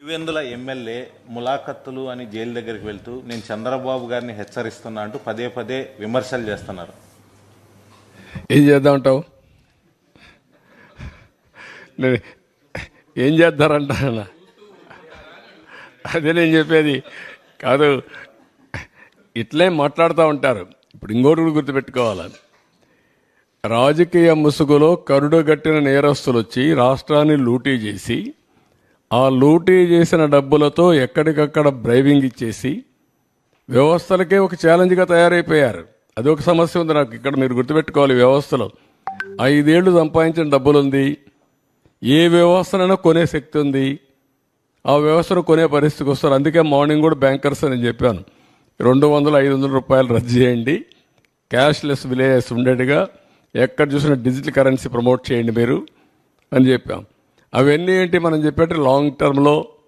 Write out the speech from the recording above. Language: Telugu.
పులివెందుల ఎమ్మెల్యే ములాఖత్తులు అని జైలు దగ్గరికి వెళ్తూ నేను చంద్రబాబు గారిని హెచ్చరిస్తున్నా అంటూ పదే పదే విమర్శలు చేస్తున్నారు. ఏం చేద్దామంటావు? ఏం చేద్దారంట? అదే నేను చెప్పేది కాదు. ఇట్లే మాట్లాడుతూ ఉంటారు. ఇప్పుడు ఇంకోటి కూడా గుర్తుపెట్టుకోవాలి. రాజకీయ ముసుగులో కరుడుగట్టిన నేరస్తులు వచ్చి రాష్ట్రాన్ని లూటీ చేసి ఆ లూటీ చేసిన డబ్బులతో ఎక్కడికక్కడ బ్రైవింగ్ ఇచ్చేసి వ్యవస్థలకే ఒక ఛాలెంజ్గా తయారైపోయారు. అదొక సమస్య ఉంది నాకు. ఇక్కడ మీరు గుర్తుపెట్టుకోవాలి, వ్యవస్థలో 5 ఏళ్లు సంపాదించిన డబ్బులుంది. ఏ వ్యవస్థనైనా కొనే శక్తి ఉంది. ఆ వ్యవస్థను కొనే పరిస్థితికి వస్తారు. అందుకే మార్నింగ్ కూడా బ్యాంకర్స్ అని చెప్పాను, 200-500 రూపాయలు రద్దు చేయండి, క్యాష్లెస్ విలేజెస్ ఉండేట్టుగా ఎక్కడ చూసినా డిజిటల్ కరెన్సీ ప్రమోట్ చేయండి మీరు అని చెప్పాం. అవన్నీ ఏంటి మనం చెప్పేట్టు లాంగ్ టర్మ్లో